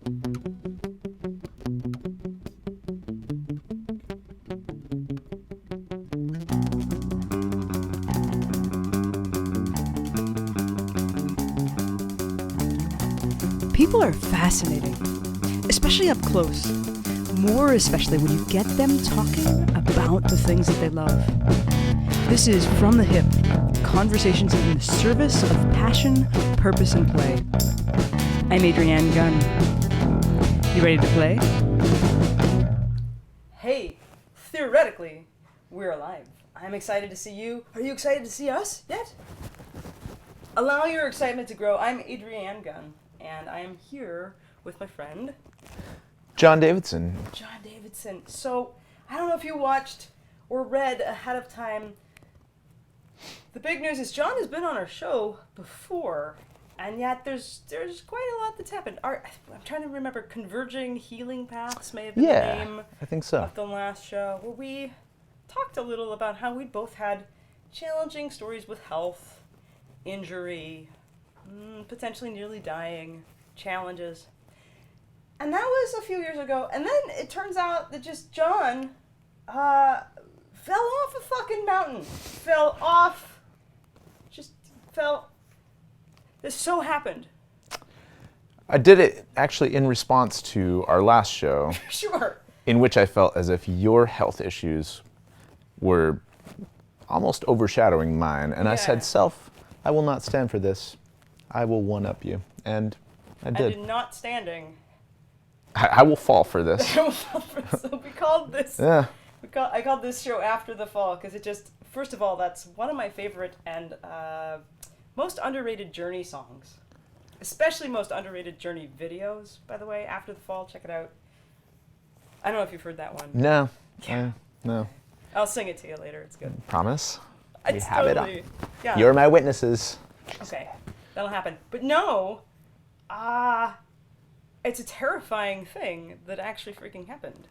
People are fascinating, especially up close. More especially when you get them talking about the things that they love. This is From the Hip, conversations in the service of passion, purpose, and play. I'm Adrienne Gunn. You ready to play? Hey, theoretically, we're alive. I'm excited to see you. Are you excited to see us yet? Allow your excitement to grow. I'm Adrienne Gunn, and I am here with my friend... Jon Davidson. Jon Davidson. So, I don't know if you watched or read ahead of time. The big news is Jon has been on our show before, and yet there's quite a lot that's happened. I'm trying to remember. Converging Healing Paths may have been the name I think so. of the last show, where we talked a little about how we both had challenging stories with health, injury, potentially nearly dying, challenges. And that was a few years ago, and then it turns out that just Jon fell off a fucking mountain. This so happened. I did it actually in response to our last show. Sure. In which I felt as if your health issues were almost overshadowing mine. And I said, self, I will not stand for this. I will one-up you. And I did. And in not standing... I will fall for this. So we called this... Yeah. I called this show After the Fall, because it just... First of all, that's one of my favorite and most underrated Journey songs. Especially most underrated Journey videos, by the way. After the Fall, check it out. I don't know if you've heard that one. No. Yeah. No. I'll sing it to you later. It's good. Promise? We have it on. Yeah. You're my witnesses. Okay. That'll happen. But no, it's a terrifying thing that actually freaking happened.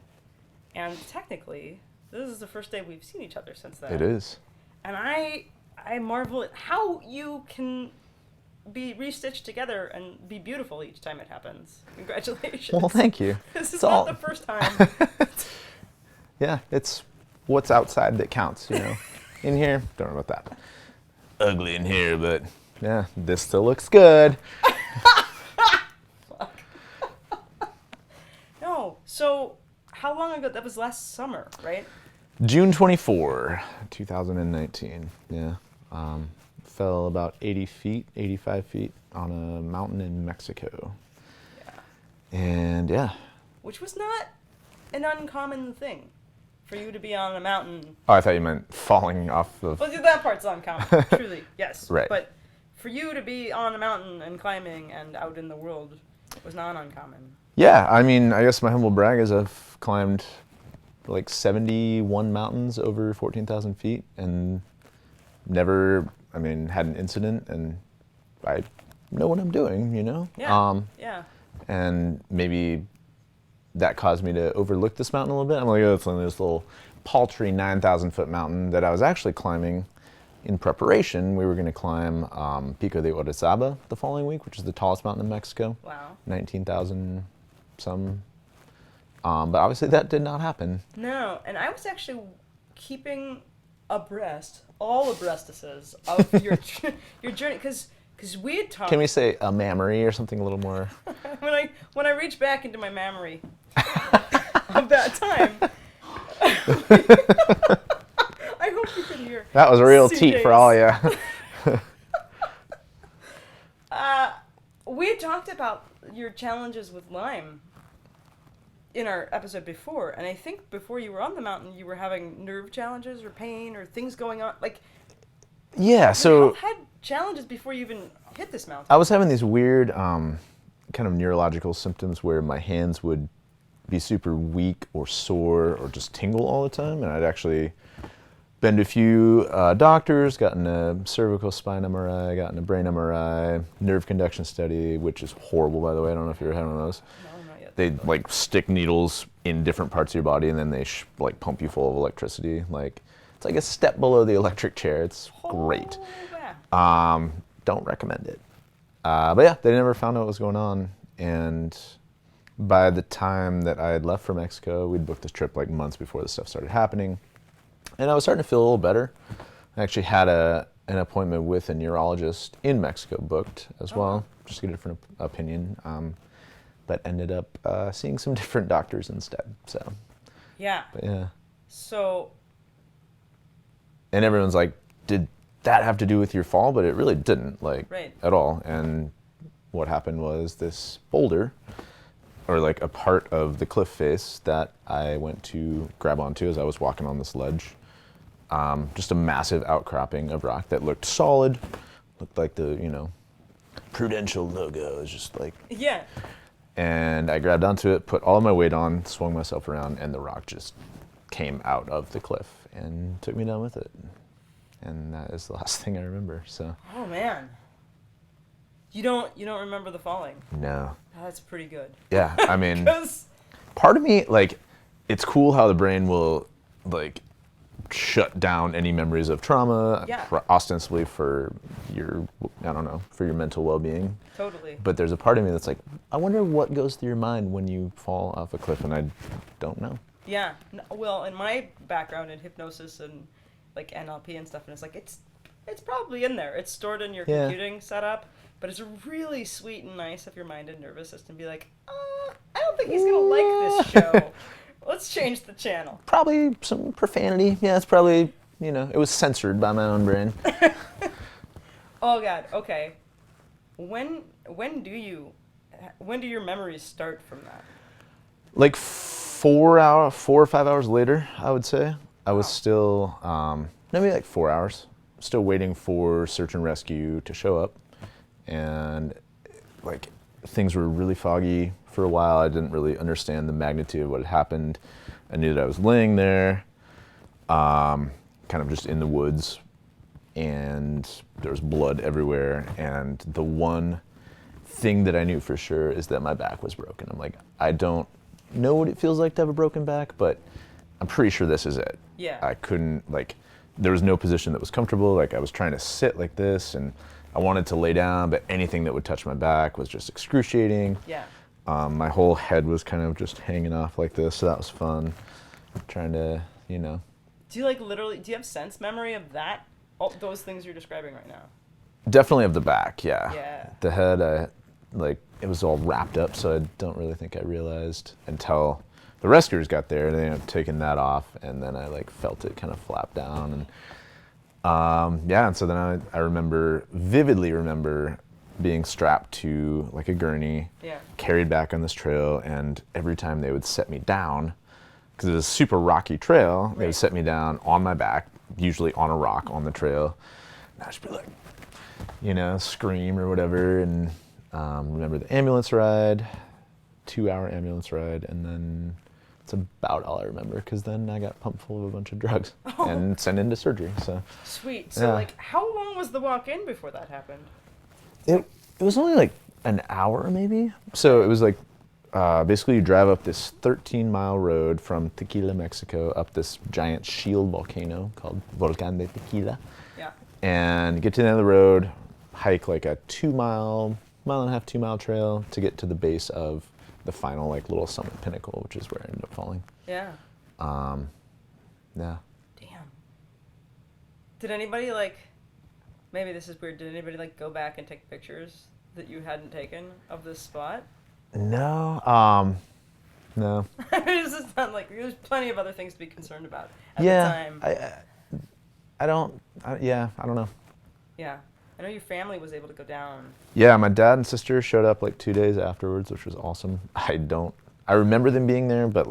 And technically, this is the first day we've seen each other since then. It is. And I marvel at how you can be restitched together and be beautiful each time it happens. Congratulations. Well, thank you. This is not the first time. Yeah, it's what's outside that counts, you know. In here, don't know about that. Ugly in here, but yeah, this still looks good. Fuck. No, so how long ago? That was last summer, right? June 24, 2019. Yeah. Fell about 85 feet on a mountain in Mexico. Yeah. And yeah. Which was not an uncommon thing for you to be on a mountain. Oh, I thought you meant falling off the... Well, that part's uncommon, truly, yes. Right. But for you to be on a mountain and climbing and out in the world was not uncommon. Yeah, I mean, I guess my humble brag is I've climbed like 71 mountains over 14,000 feet and never, had an incident, and I know what I'm doing, you know? Yeah, yeah. And maybe that caused me to overlook this mountain a little bit. I'm like, oh, it's only this little paltry 9,000-foot mountain that I was actually climbing in preparation. We were going to climb Pico de Orizaba the following week, which is the tallest mountain in Mexico. Wow. 19,000 some. But obviously that did not happen. No, and I was actually keeping all abreastises of your journey, because we had talked. Can we say a memory or something a little more? when I reach back into my memory of that time, I hope you can hear. That was a real teat for all of you. We had talked about your challenges with Lyme in our episode before, and I think before you were on the mountain, you were having nerve challenges or pain or things going on. Like, yeah, so you had challenges before you even hit this mountain. I was having these weird kind of neurological symptoms where my hands would be super weak or sore or just tingle all the time, and I'd actually been to a few doctors, gotten a cervical spine MRI, gotten a brain MRI, nerve conduction study, which is horrible, by the way. I don't know if you ever had one of those. No, not yet. They like stick needles in different parts of your body, and then they like pump you full of electricity. Like it's like a step below the electric chair. It's great. Yeah. Don't recommend it. But yeah, they never found out what was going on, and by the time that I had left for Mexico, we'd booked this trip like months before this stuff started happening. And I was starting to feel a little better. I actually had an appointment with a neurologist in Mexico booked as well, just to get a different opinion. But ended up seeing some different doctors instead. So, Yeah. but yeah. So, And everyone's like, did that have to do with your fall? But it really didn't, like, Right. at all. And what happened was this boulder, or like a part of the cliff face that I went to grab onto as I was walking on this ledge. Just a massive outcropping of rock that looked solid, looked like the, Prudential logo. It was just like, yeah. and I grabbed onto it, put all of my weight on, swung myself around, and the rock just came out of the cliff and took me down with it. And that is the last thing I remember. So. Oh man. You don't remember the falling? No. That's pretty good. Yeah, I mean, 'Cause- part of me, like, it's cool how the brain will, like, shut down any memories of trauma, Yeah. ostensibly for your, for your mental well-being. Totally. But there's a part of me that's like, I wonder what goes through your mind when you fall off a cliff, and I don't know. Yeah. Well, in my background in hypnosis and like NLP and stuff, and it's like it's probably in there. It's stored in your computing setup, but it's really sweet and nice of your mind and nervous system to be like, I don't think he's gonna like this show. Let's change the channel. Probably some profanity. Yeah, it's probably, it was censored by my own brain. Oh God. Okay. When do your memories start from that? Like 4 or 5 hours later, I would say. I was still, maybe like 4 hours, still waiting for search and rescue to show up. And like things were really foggy for a while. I didn't really understand the magnitude of what had happened. I knew that I was laying there, kind of just in the woods, and there was blood everywhere. And the one thing that I knew for sure is that my back was broken. I'm like, I don't know what it feels like to have a broken back, but I'm pretty sure this is it. Yeah. I couldn't, there was no position that was comfortable. Like, I was trying to sit like this, and I wanted to lay down, but anything that would touch my back was just excruciating. Yeah. My whole head was kind of just hanging off like this, so that was fun. Trying to, Do you do you have sense memory of that? All those things you're describing right now? Definitely of the back, yeah. Yeah. The head, it was all wrapped up, so I don't really think I realized until the rescuers got there. They ended up taking that off, and then I felt it kind of flap down, and and so then I vividly remember being strapped to a gurney, carried back on this trail, and every time they would set me down, because it was a super rocky trail, they would set me down on my back, usually on a rock on the trail, and I'd just be like, scream or whatever, and remember the ambulance ride, 2-hour ambulance ride, and then it's about all I remember, because then I got pumped full of a bunch of drugs and sent into surgery. So sweet. So how long was the walk in before that happened? It was only an hour maybe. So it was basically you drive up this 13-mile road from Tequila, Mexico, up this giant shield volcano called Volcán de Tequila. Yeah. And get to the end of the road, hike a 2-mile, mile and a half, 2-mile trail to get to the base of the final little summit pinnacle, which is where I ended up falling. Yeah. Yeah. Damn. Did anybody maybe this is weird, did anybody go back and take pictures that you hadn't taken of this spot? No. No. It's just not there's plenty of other things to be concerned about at the time. I don't know. Yeah. I know your family was able to go down. Yeah, my dad and sister showed up 2 days afterwards, which was awesome. I remember them being there, but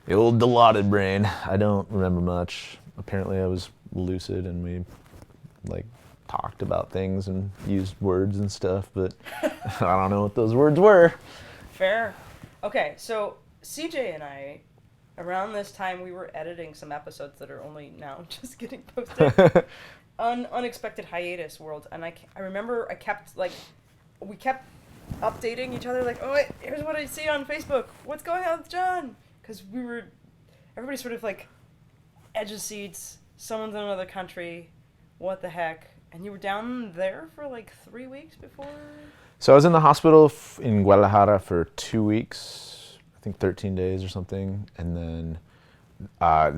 the old dilaudid brain, I don't remember much. Apparently I was lucid and we talked about things and used words and stuff, but I don't know what those words were. Fair. Okay, so CJ and I, around this time, we were editing some episodes that are only now just getting posted. Unexpected hiatus world, and I remember we kept updating each other oh wait, here's what I see on Facebook, what's going on with Jon, because everybody sort of edge of seats, someone's in another country, what the heck, and you were down there for 3 weeks before? So I was in the hospital in Guadalajara for 2 weeks, I think 13 days or something, and then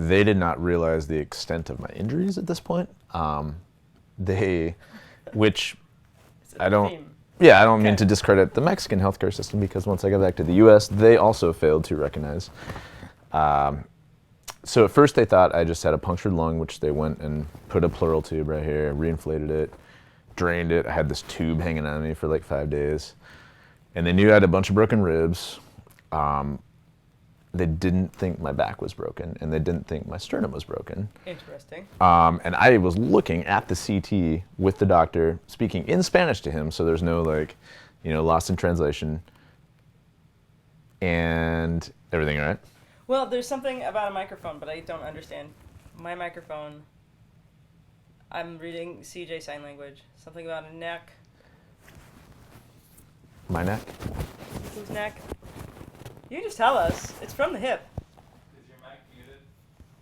they did not realize the extent of my injuries at this point. Which I don't. Theme. Yeah, I don't Okay. mean to discredit the Mexican healthcare system, because once I got back to the U.S., they also failed to recognize. So at first they thought I just had a punctured lung, which they went and put a pleural tube right here, reinflated it, drained it. I had this tube hanging on me for like 5 days. And they knew I had a bunch of broken ribs. They didn't think my back was broken, and they didn't think my sternum was broken. Interesting. And I was looking at the CT with the doctor, speaking in Spanish to him, so there's no lost in translation. And everything all right? Well, there's something about a microphone, but I don't understand. My microphone, I'm reading CJ sign language. Something about a neck. My neck? Whose neck? You just tell us. It's from the hip. Is your mic muted?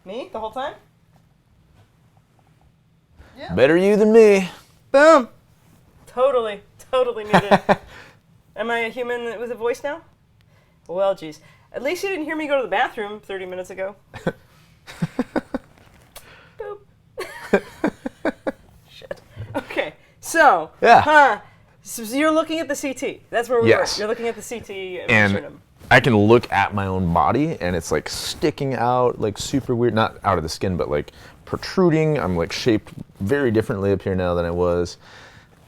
Me? The whole time? Yeah. Better you than me. Boom! Totally muted. Am I a human with a voice now? Well, geez. At least you didn't hear me go to the bathroom 30 minutes ago. Boop. Shit. Okay. So. Yeah. So you're looking at the CT. That's where we Yes. were. You're looking at the CT of And the sternum. I can look at my own body, and it's like sticking out, like super weird. Not out of the skin, but like protruding. I'm like shaped very differently up here now than I was.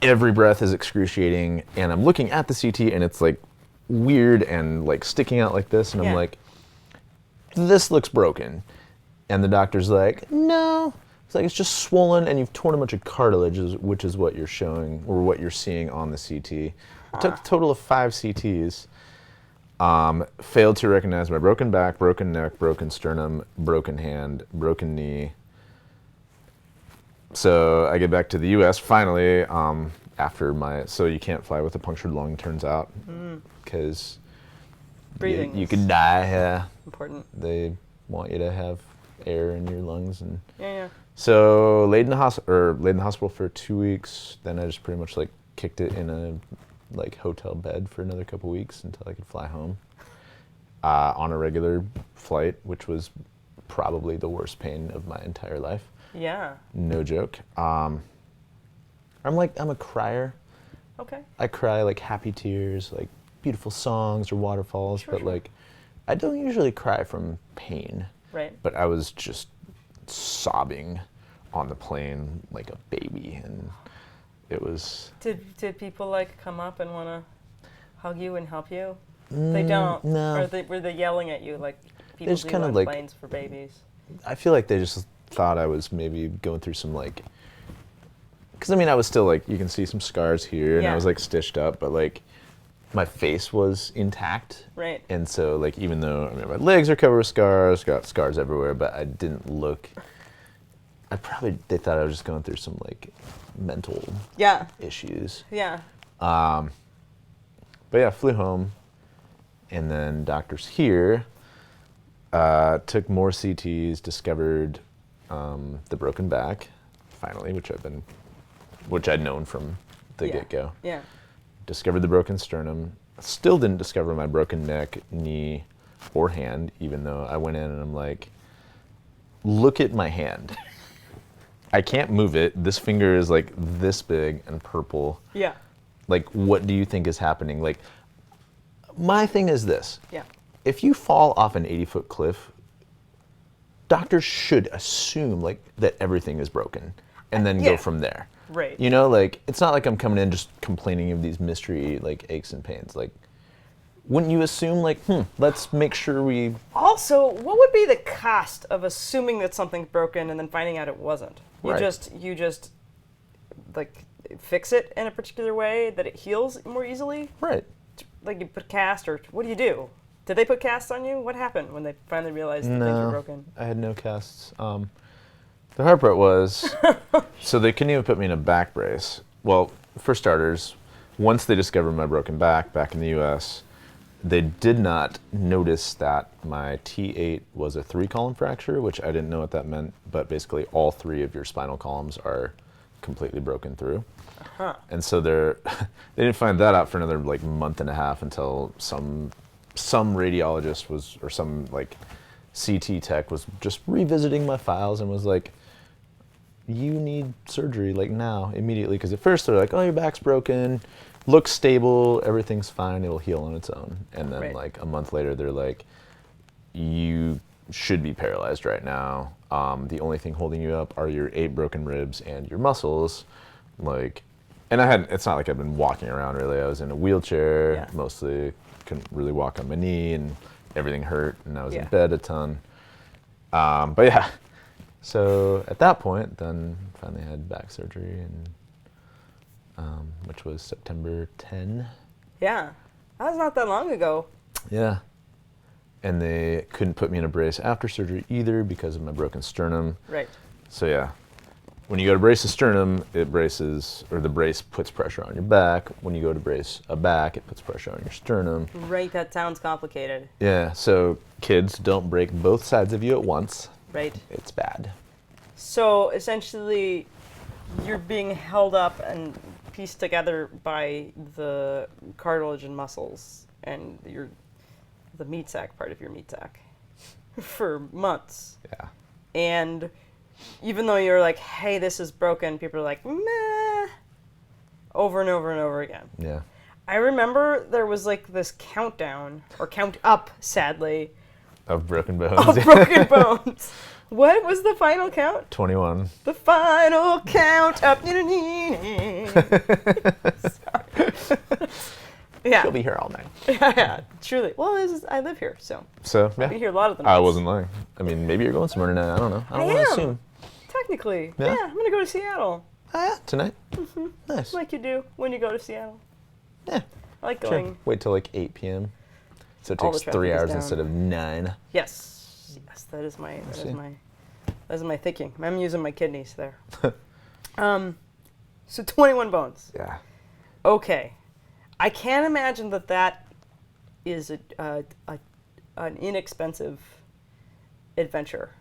Every breath is excruciating, and I'm looking at the CT, and it's like weird and like sticking out like this, and Yeah. I'm like, this looks broken. And the doctor's like, no. It's like, it's just swollen, and you've torn a bunch of cartilage, which is what you're showing, or what you're seeing on the CT. I took a total of 5 CTs. Failed to recognize my broken back, broken neck, broken sternum, broken hand, broken knee. So I get back to the U.S. finally after so you can't fly with a punctured lung, turns out, because Breathing you is could die. Yeah, important. they want you to have air in your lungs, and Yeah. so laid in the hospital for 2 weeks. Then I just pretty much like kicked it in a hotel bed for another couple weeks until I could fly home on a regular flight, which was probably the worst pain of my entire life. Yeah. No joke. I'm a crier. Okay. I cry like happy tears, like beautiful songs or waterfalls, Sure, but sure. like I don't usually cry from pain. Right. But I was just sobbing on the plane like a baby, and it was. Did people like come up and want to hug you and help you? They don't. No. Or were they yelling at you like people just do kinda on like- planes for babies? I feel like they just thought I was maybe going through some because I mean I was still like, you can see some scars here, and Yeah. I was like stitched up, but like my face was intact. Right. And so like, even though my legs are covered with scars, got scars everywhere, but I didn't look. They thought I was just going through some like mental Yeah. issues. Yeah. But yeah, flew home, and then doctors here took more CTs, discovered the broken back, finally, which I'd known from the Yeah. get-go. Yeah. Discovered the broken sternum. Still didn't discover my broken neck, knee, or hand, even though I went in and I'm like, look at my hand. I can't move it. This finger is like this big and purple. Yeah. Like, what do you think is happening? Like, my thing is this. Yeah. If you fall off an 80-foot cliff, doctors should assume like that everything is broken and then Yeah. go from there. Right. You know, like, it's not like I'm coming in just complaining of these mystery like aches and pains. Like, wouldn't you assume like, let's make sure we. Also, what would be the cost of assuming that something's broken and then finding out it wasn't? You Right. just like fix it in a particular way that it heals more easily? Right. Like you put a cast, or what do you do? Did they put casts on you? What happened when they finally realized that things were No, broken? I had no casts. The hard part was, so they couldn't even put me in a back brace. Well, for starters, once they discovered my broken back in the U.S., they did not notice that my T8 was a 3-column fracture, which I didn't know what that meant, but basically all 3 of your spinal columns are completely broken through. Huh. And so they didn't find that out for another like month and a half until some radiologist was, or some like CT tech was just revisiting my files and was like, you need surgery like now, immediately. Because at first they're like, oh, your back's broken, looks stable, everything's fine, it'll heal on its own. And then like a month later they're like, you should be paralyzed right now. The only thing holding you up are your 8 broken ribs and your muscles. Like, and it's not like I've been walking around really. I was in a wheelchair mostly, couldn't really walk on my knee, and everything hurt, and I was in bed a ton. But yeah, so at that point, then finally had back surgery, and which was September 10. Yeah, that was not that long ago. Yeah. And they couldn't put me in a brace after surgery either because of my broken sternum. Right. So yeah, when you go to brace a sternum, the brace puts pressure on your back. When you go to brace a back, it puts pressure on your sternum. Right, that sounds complicated. Yeah, so kids, don't break both sides of you at once. Right. It's bad. So essentially, you're being held up and pieced together by the cartilage and muscles and the meat sac part of your meat sac for months. Yeah. And even though you're like, hey, this is broken, people are like, meh, over and over and over again. Yeah. I remember there was like this countdown, or count up, sadly, Of broken bones. of broken bones. What was the final count? 21. The final count up. Sorry. Yeah. She'll be here all night. Yeah, truly. Well, I live here, so So, I yeah. hear a lot of them. I wasn't lying. I mean, maybe you're going somewhere tonight. I don't know. I don't want to assume. Technically. Yeah? Yeah, I'm going to go to Seattle. Oh, yeah, tonight? Nice. Like you do when you go to Seattle. Yeah. I like Sure. going. Wait till like 8 p.m. So it All the takes 3 traffic is hours down. instead of 9. Yes, that is my thinking. I'm using my kidneys there. So 21 bones. Yeah. Okay, I can't imagine that is an inexpensive adventure.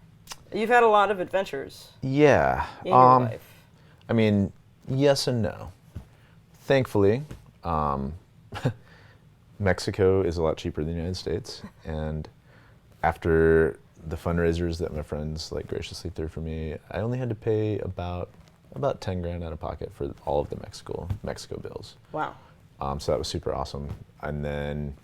You've had a lot of adventures Yeah. in your life. I mean, yes and no. Thankfully, Mexico is a lot cheaper than the United States, and after the fundraisers that my friends like graciously threw for me, I only had to pay about 10 grand out of pocket for all of the Mexico bills. Wow. So that was super awesome. And then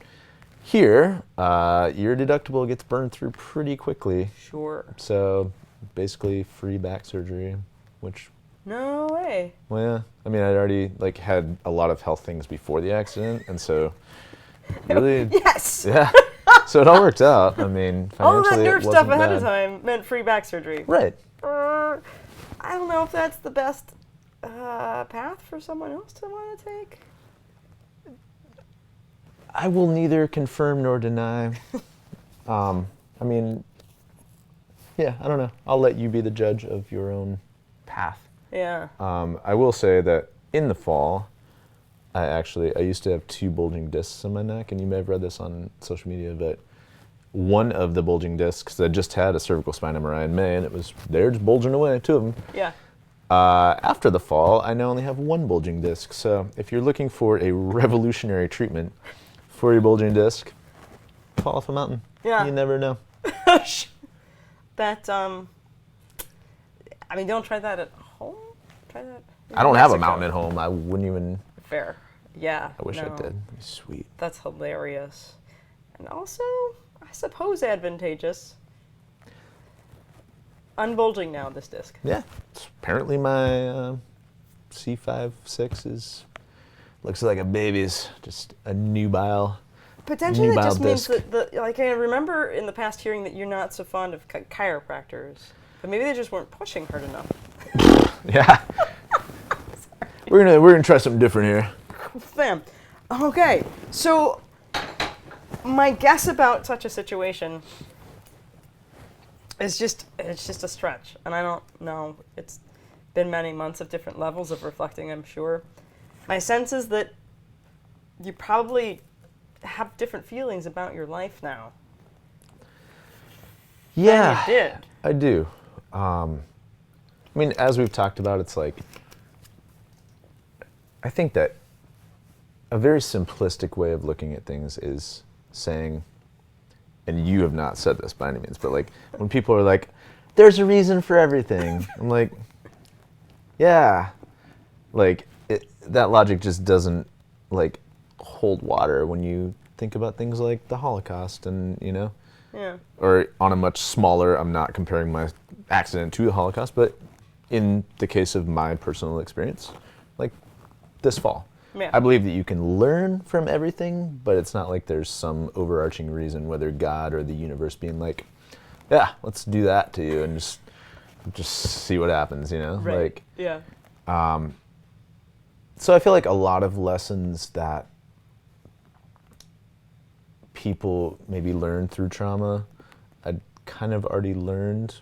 here, your deductible gets burned through pretty quickly. Sure. So basically free back surgery, which, No way. well, yeah. I mean, I'd already like had a lot of health things before the accident, and so really, Yes. yeah. So it all worked out. I mean, All that financially, nerve it stuff wasn't ahead of bad. time meant free back surgery. Right. I don't know if that's the best path for someone else to want to take. I will neither confirm nor deny. I mean, yeah, I don't know. I'll let you be the judge of your own path. Yeah. I will say that in the fall, I used to have 2 bulging discs in my neck, and you may have read this on social media, but one of the bulging discs, I just had a cervical spine MRI in May, and they're just bulging away, 2 of them. Yeah. After the fall, I now only have 1 bulging disc. So if you're looking for a revolutionary treatment for your bulging disc, fall off a mountain. Yeah. You never know. That I mean, don't try that at home. Try that. I don't have a mountain at home. I wouldn't even. Fair. Yeah. I wish I no. did. It'd be sweet. That's hilarious. And also, I suppose advantageous. Unbulging now, this disc. Yeah. Apparently my C5-6 looks like a baby's. Just a nubile. Potentially that Nubile just means disc. that, like, I remember in the past hearing that you're not so fond of chiropractors. But maybe they just weren't pushing hard enough. Yeah. We're gonna try something different here. Fam. Okay, so my guess about such a situation is it's just a stretch, and I don't know. It's been many months of different levels of reflecting, I'm sure. My sense is that you probably have different feelings about your life now. Yeah. than you did. I do. I mean, as we've talked about, it's like I think that a very simplistic way of looking at things is saying, and you have not said this by any means, but like when people are like, there's a reason for everything. I'm like, yeah, like that logic just doesn't like hold water when you think about things like the Holocaust and, you know, Yeah. or on a much smaller, I'm not comparing my accident to the Holocaust, but in the case of my personal experience, like this fall. Yeah. I believe that you can learn from everything, but it's not like there's some overarching reason, whether God or the universe being like, yeah, let's do that to you and just see what happens, you know? Right. Like, yeah. so I feel like a lot of lessons that people maybe learn through trauma, I'd kind of already learned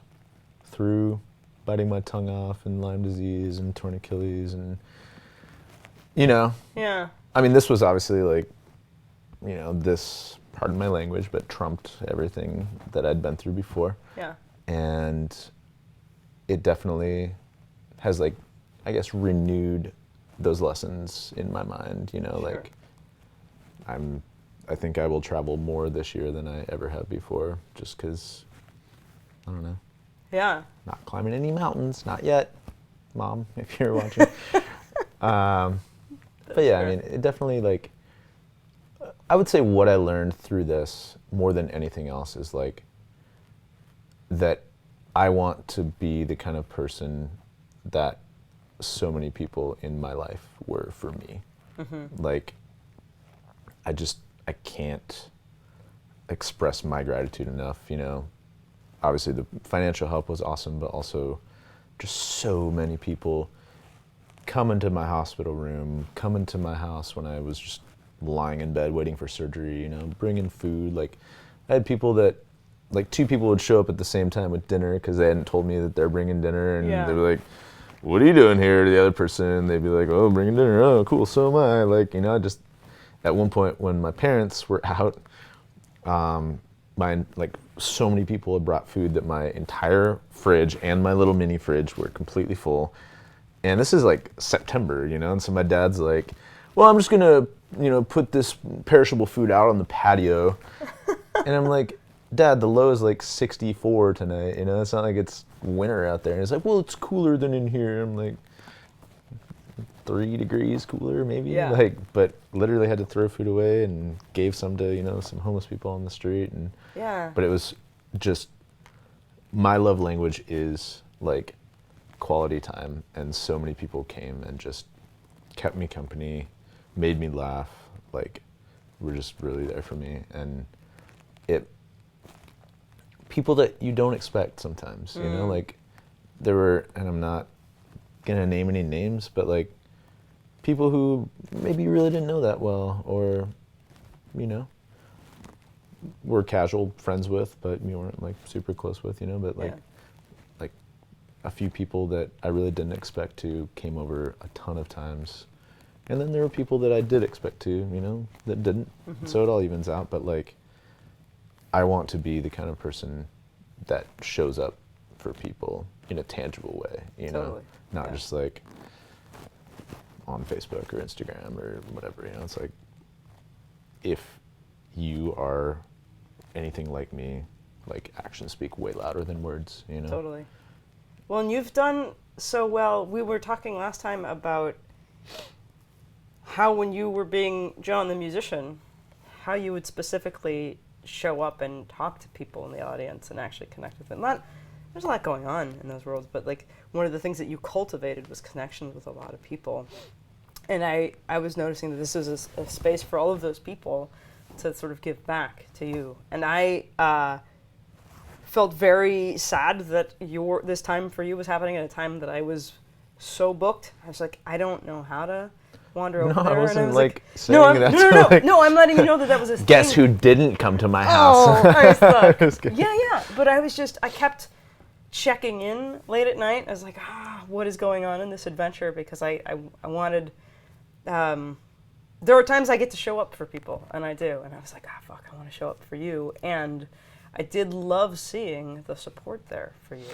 through biting my tongue off and Lyme disease and torn Achilles and, you know. Yeah. I mean, this was obviously like, you know, this, pardon my language, but trumped everything that I'd been through before. Yeah. And it definitely has like, I guess, renewed those lessons in my mind, you know, Sure. like I think I will travel more this year than I ever have before, just because, I don't know, Yeah. not climbing any mountains, not yet, Mom, if you're watching. But yeah, I mean, it definitely like, I would say what I learned through this more than anything else is like, that I want to be the kind of person that so many people in my life were for me. Mm-hmm. Like, I can't express my gratitude enough, you know. Obviously the financial help was awesome, but also just so many people come into my hospital room, come into my house when I was just lying in bed waiting for surgery, you know, bringing food. Like, I had people that, like, 2 people would show up at the same time with dinner because they hadn't told me that they're bringing dinner, and Yeah. they were like, what are you doing here, to the other person? They'd be like, oh, bringing dinner. Oh, cool, so am I. Like, you know, I just, at one point when my parents were out, like, so many people had brought food that my entire fridge and my little mini fridge were completely full. And this is like September, you know, and so my dad's like, well, I'm just gonna, you know, put this perishable food out on the patio. And I'm like, Dad, the low is like 64 tonight, you know, it's not like it's winter out there. And he's like, well, it's cooler than in here. I'm like, 3 degrees cooler maybe? Yeah. Like, but literally had to throw food away and gave some to, you know, some homeless people on the street. And Yeah. but it was just, my love language is like quality time, and so many people came and just kept me company, made me laugh, like, were just really there for me. And people that you don't expect sometimes, you know, like, there were, and I'm not gonna name any names, but like people who maybe you really didn't know that well, or, you know, were casual friends with, but you weren't like super close with, you know, but like, Yeah. like a few people that I really didn't expect to came over a ton of times. And then there were people that I did expect to, you know, that didn't. Mm-hmm. So it all evens out, but like, I want to be the kind of person that shows up for people in a tangible way, you know, Totally. not Yeah. just like on Facebook or Instagram or whatever, you know. It's like, if you are anything like me, like, actions speak way louder than words, you know. Totally. Well, and you've done so well. We were talking last time about how, when you were being Jon the musician, how you would specifically show up and talk to people in the audience and actually connect with them. There's a lot going on in those worlds, but like, one of the things that you cultivated was connections with a lot of people. And I was noticing that this was a space for all of those people to sort of give back to you. And I felt very sad that this time for you was happening at a time that I was so booked. I was like, I don't know how to wander over No, there. I wasn't and I was like no, saying that. no, Like, no, I'm letting you know that was a guess thing. who didn't come to my Oh, house? I was stuck. Just kidding. Yeah, but I kept checking in late at night. I was like, what is going on in this adventure? Because I wanted, there are times I get to show up for people, and I do. And I was like, fuck, I want to show up for you. And I did love seeing the support there for you.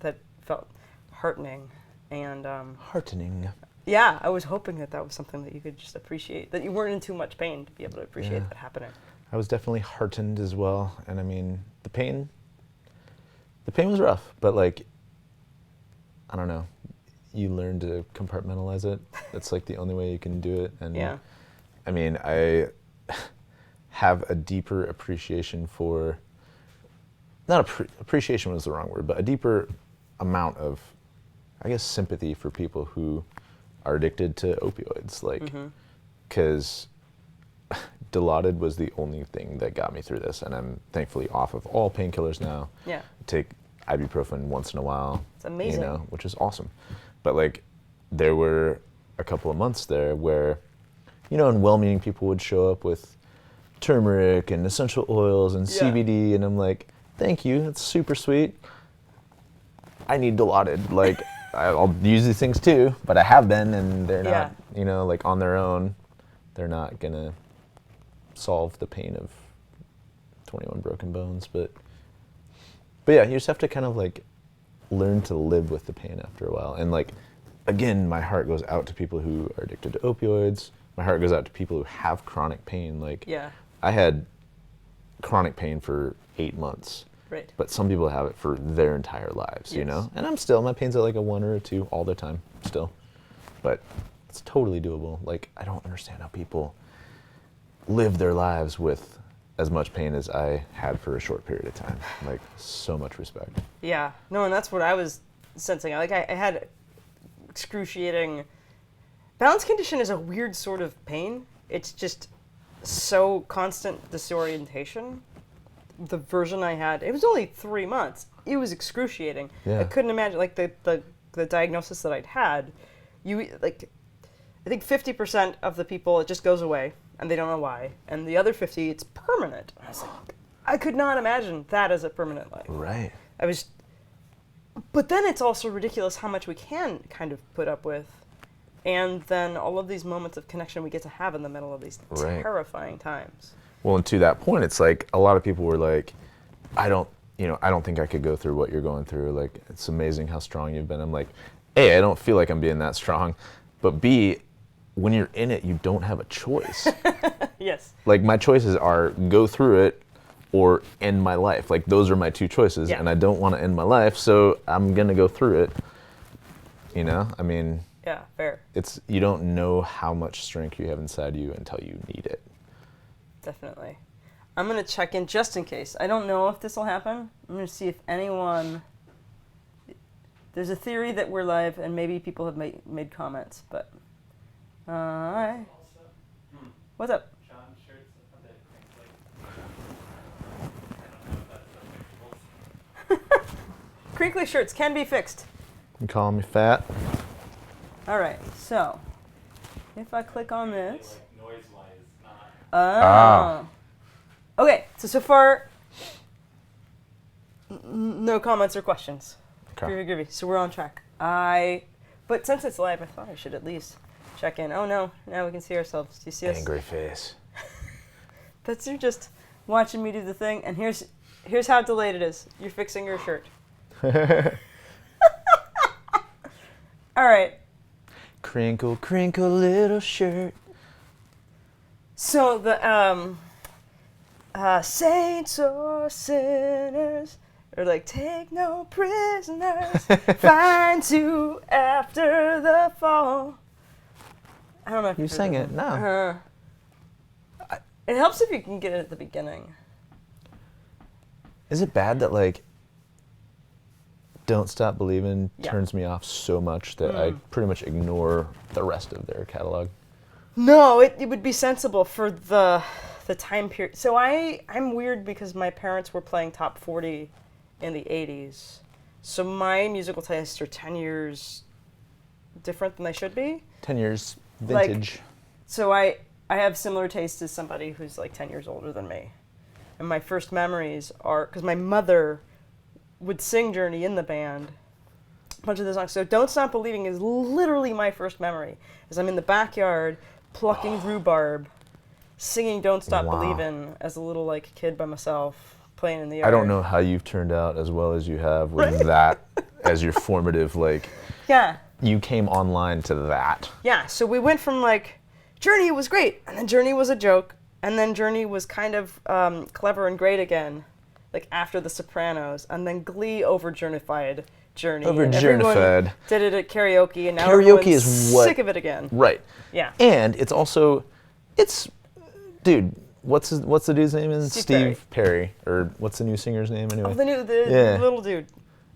That felt heartening. And Heartening. Yeah, I was hoping that that was something that you could just appreciate, that you weren't in too much pain to be able to appreciate that happening. I was definitely heartened as well, and I mean, the pain was rough, but like, I don't know, you learn to compartmentalize it. That's like the only way you can do it, and Yeah. I mean, I have a deeper appreciation for, appreciation was the wrong word, but a deeper amount of, I guess, sympathy for people who are addicted to opioids, like, because Dilaudid was the only thing that got me through this, and I'm thankfully off of all painkillers now. Yeah. Take ibuprofen once in a while. It's amazing. You know, which is awesome. But like, there were a couple of months there where, you know, and well-meaning people would show up with turmeric and essential oils and CBD, and I'm like, thank you, that's super sweet. I need Dilaudid. Like, I'll use these things too, but I have been, and they're not, you know, like on their own, they're not gonna solve the pain of 21 broken bones. But yeah, you just have to kind of like learn to live with the pain after a while. And like, again, my heart goes out to people who are addicted to opioids. My heart goes out to people who have chronic pain. Like, I had chronic pain for 8 months. Right. But some people have it for their entire lives, you know? And my pain's at like a 1 or a 2 all the time still. But it's totally doable. Like, I don't understand how people live their lives with as much pain as I had for a short period of time. Like, so much respect. Yeah. No, and that's what I was sensing. Like, I had excruciating... Balance condition is a weird sort of pain. It's just so constant disorientation. The version I had, it was only 3 months. It was excruciating. Yeah. I couldn't imagine, like, the diagnosis that I'd had. I think 50% of the people, it just goes away, and they don't know why. And the other 50, it's permanent. I was like, I could not imagine that as a permanent life. Right. But then it's also ridiculous how much we can kind of put up with. And then all of these moments of connection we get to have in the middle of these terrifying times. Well, and to that point, it's like a lot of people were like, I don't think I could go through what you're going through. Like, it's amazing how strong you've been. I'm like, A, I don't feel like I'm being that strong. But B, when you're in it, you don't have a choice. Yes. Like, my choices are go through it or end my life. Like, those are my 2 choices. And I don't want to end my life, so I'm going to go through it. You know? I mean... Yeah, fair. You don't know how much strength you have inside you until you need it. Definitely. I'm going to check in just in case. I don't know if this will happen. I'm going to see if anyone... There's a theory that we're live, and maybe people have made comments, but... What's up? Jon shirts a bit crinkly. I don't know if that's a Crinkly shirts can be fixed. You calling me fat? All right, so if I click on this... Like noise-wise, not... Okay, so far, no comments or questions. Okay. Groovy. So we're on track. But since it's live, I thought I should at least check in. Oh no, now we can see ourselves. Do you see us? Angry face. That's you just watching me do the thing, and here's how delayed it is. You're fixing your shirt. All right. Crinkle, crinkle, little shirt. So the saints or sinners, or like take no prisoners, find you after the fall. I don't know if You sang it. No. It helps if you can get it at the beginning. Is it bad that like Don't Stop Believing turns me off so much that I pretty much ignore the rest of their catalog? No, it would be sensible for the time period. So I'm weird because my parents were playing top 40 in the 80s. So my musical tastes are 10 years different than they should be. 10 years vintage. Like, so I have similar tastes as somebody who's like 10 years older than me. And my first memories are, because my mother would sing Journey in the band, a bunch of the songs. So Don't Stop Believing is literally my first memory, as I'm in the backyard plucking rhubarb, singing Don't Stop Believing as a little like kid by myself, playing in the yard. I don't know how you've turned out as well as you have with that as your formative like. Yeah. you came online to that. Yeah, so we went from like, Journey was great, and then Journey was a joke, and then Journey was kind of clever and great again, like after The Sopranos, and then Glee over-journified Journey. And everyone Over-journified. did it at karaoke, and now Karaoke everyone's is what- sick of it again. Right. Yeah. And it's also, dude, what's the dude's name? Is Steve Perry. Or what's the new singer's name anyway? Oh, the Yeah. little dude.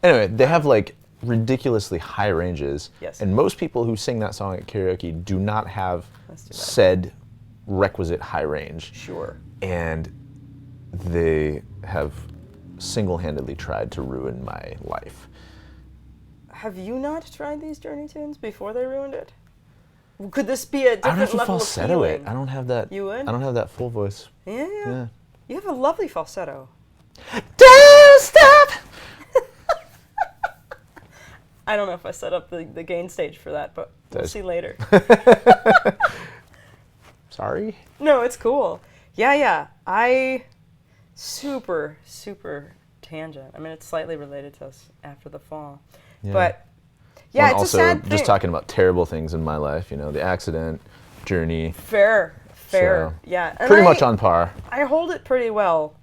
Anyway, they have like ridiculously high ranges. Yes. And most people who sing that song at karaoke do not have That's too bad. said requisite high range. Sure. And they have single-handedly tried to ruin my life. Have you not tried these Journey tunes before they ruined it? Could this be a I don't different have to level of falsetto it. feeling? I don't have that. You would? I don't have that full voice. Yeah. Yeah. You have a lovely falsetto. Don't stop. I don't know if I set up the gain stage for that, but we'll Does- see later. Sorry. No, it's cool. Yeah. Super tangent. I mean, it's slightly related to us after the fall. Yeah. But, yeah, And it's also a sad thing. just talking about terrible things in my life. You know, the accident, Journey. Fair. So, Yeah. And Pretty much on par. I hold it pretty well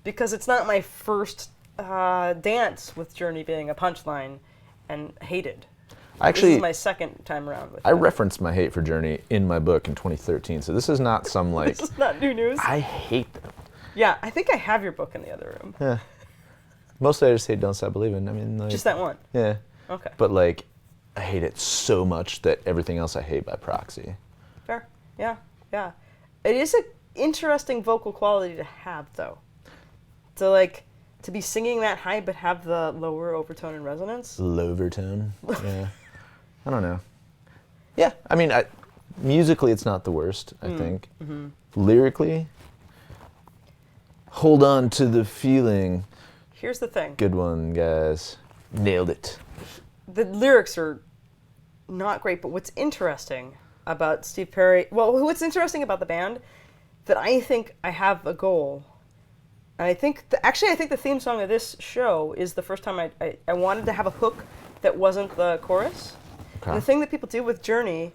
because it's not my first dance with Journey being a punchline and hated. This Actually, is my second time around with I it. referenced my hate for Journey in my book in 2013. So this is not some like. This is not new news. I hate them. Yeah, I think I have your book in the other room. Yeah. Mostly I just hate Don't Stop Believing. I mean, like. Just that one. Yeah. Okay. But like, I hate it so much that everything else I hate by proxy. Fair. Yeah. It is an interesting vocal quality to have, though. To be singing that high but have the lower overtone and resonance. Lovertone. Yeah. I don't know. Yeah. I mean, musically, it's not the worst, I think. Mm-hmm. Lyrically, hold on to the feeling. Here's the thing. Good one, guys. Nailed it. The lyrics are not great, but what's interesting about Steve Perry, what's interesting about the band, that I think I have a goal. And I think, I think the theme song of this show is the first time I wanted to have a hook that wasn't the chorus. Okay. And the thing that people do with Journey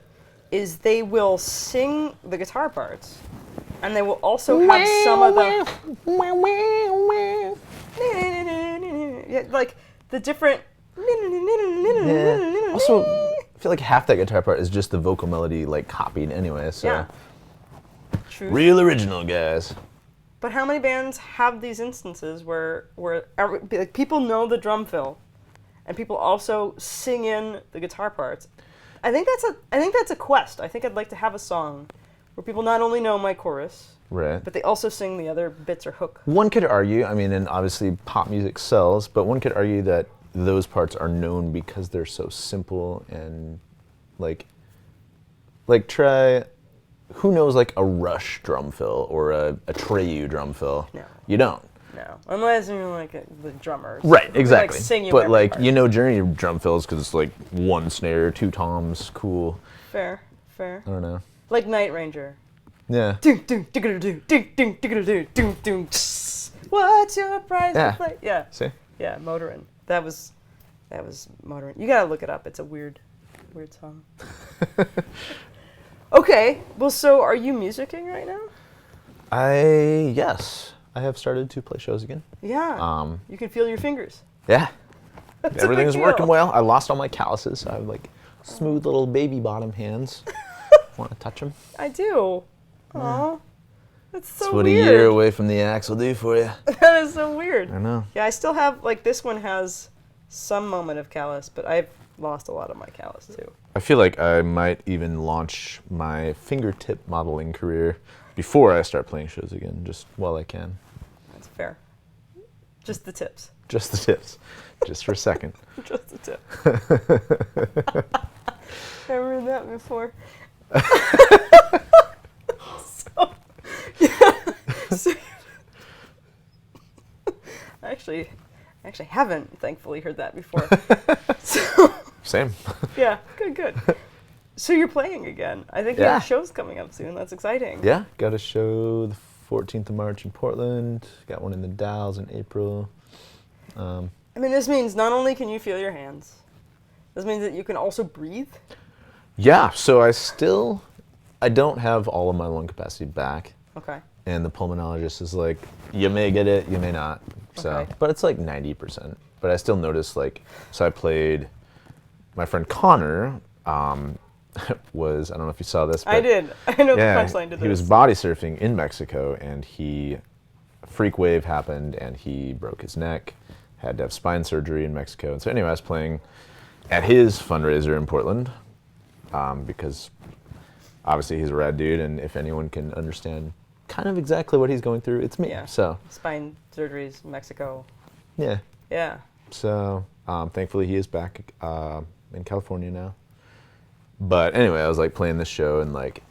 is they will sing the guitar parts, and they will also have some of the... Yeah, like the different... Yeah. Also, I feel like half that guitar part is just the vocal melody, like, copied anyway, so. Yeah. True. Real original, guys. But how many bands have these instances where like, people know the drum fill, and people also sing in the guitar parts? I think that's a quest. I think I'd like to have a song where people not only know my chorus, Right. but they also sing the other bits or hook. One could argue, I mean, and obviously pop music sells, but one could argue that those parts are known because they're so simple and, like try, who knows, like a Rush drum fill or a Treyu drum fill? No. You don't. No, unless you're like the drummers. Right, They, exactly. Like, sing you but every like, part. you know Journey drum fills because it's like one snare, two toms, cool. Fair. I don't know. Like Night Ranger. Yeah. Ding ding digga ding ding ding digga ding ding ding. What's your price Yeah. to play? Yeah. See? Yeah, Motorin. That was Motorin. You gotta look it up. It's a weird song. Okay. Well, so are you musicking right now? Yes. I have started to play shows again. Yeah. You can feel your fingers. Yeah. That's a big Everything's deal. working well. I lost all my calluses, so I have like smooth little baby bottom hands. Want to touch them? I do. Aw. That's so That's what weird. a year away from the axe will do for you. That is so weird. I know. Yeah, I still have, like, this one has some moment of callus, but I've lost a lot of my callus too. I feel like I might even launch my fingertip modeling career before I start playing shows again, just while I can. That's fair. Just the tips. Just the tips, just for a second. Just the tip. I've heard that before. So, yeah. So, I actually haven't, thankfully, heard that before. So, Same. yeah, good. So you're playing again. I think you Yeah. have shows coming up soon. That's exciting. Yeah, got a show the 14th of March in Portland. Got one in the Dalles in April. I mean, this means not only can you feel your hands, This means that you can also breathe? Yeah, so I don't have all of my lung capacity back. Okay. And the pulmonologist is like, you may get it, you may not. So, Okay. but it's like 90%. But I still notice so I played, my friend Connor was, I don't know if you saw this, but I did. I know yeah, the punchline to this. he was body surfing in Mexico, and a freak wave happened, and he broke his neck, had to have spine surgery in Mexico. And so anyway, I was playing at his fundraiser in Portland, because obviously he's a rad dude, and if anyone can understand kind of exactly what he's going through, it's me. Yeah. So Spine surgeries, Mexico. yeah. Yeah. So thankfully he is back in California now. But anyway, I was like playing this show and like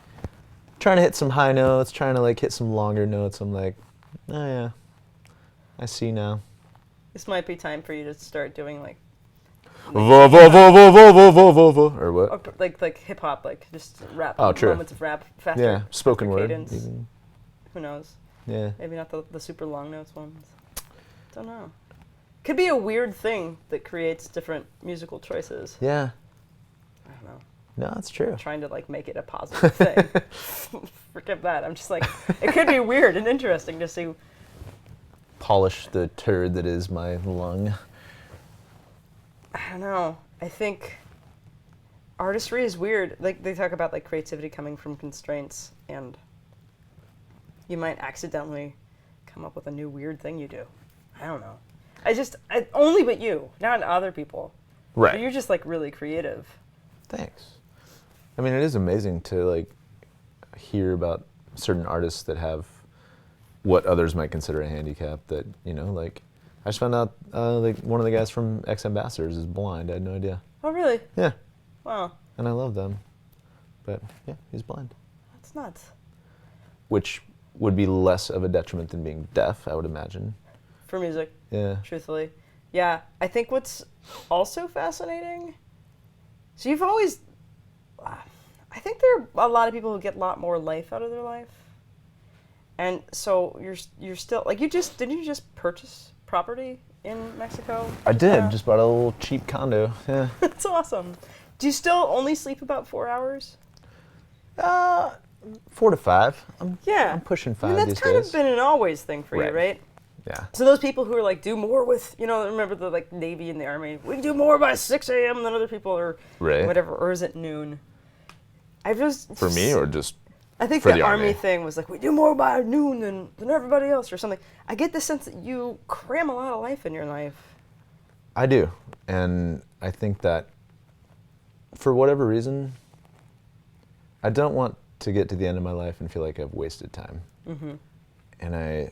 trying to hit some high notes, trying to like hit some longer notes. I'm like, oh yeah, I see now. This might be time for you to start doing like Vo vo vo vo vo vo vo vo vo or what? or like hip hop, like just rap. Oh, true. Moments of rap, faster. Yeah, spoken faster word. cadence. Even. Who knows? Yeah. Maybe not the super long notes ones. Don't know. Could be a weird thing that creates different musical choices. Yeah. I don't know. No, it's true. I'm trying to like make it a positive thing. Forget that. I'm just like, it could be weird and interesting to see. Polish the turd that is my lung. I don't know. I think artistry is weird. Like they talk about like creativity coming from constraints, and you might accidentally come up with a new weird thing you do. I don't know. Only but you, not other people. Right. But you're just like really creative. Thanks. I mean, it is amazing to like hear about certain artists that have what others might consider a handicap. That like I just found out like one of the guys from Ex Ambassadors is blind. I had no idea. Oh really? Yeah, Wow. and I love them, but yeah, he's blind, That's nuts. which would be less of a detriment than being deaf, I would imagine. For music, Yeah. truthfully. Yeah. I think what's also fascinating. So you've always. I think there are a lot of people who get a lot more life out of their life. And so you're still like didn't you just purchase property in Mexico? I did. Yeah. Just bought a little cheap condo. Yeah. That's awesome. Do you still only sleep about 4 hours? 4 to 5. Yeah. I'm pushing 5 I mean, these that's kind days. of been an always thing for you, Right. right? Yeah. So those people who are like, do more with, remember the like Navy and the Army, we can do more by 6 a.m. than other people, or Right. whatever, or is it noon? For me, or just I think for the the Army Army? thing was like, we do more by noon than everybody else or something. I get the sense that you cram a lot of life in your life. I do. And I think that for whatever reason, I don't want to get to the end of my life and feel like I've wasted time. Mm-hmm. And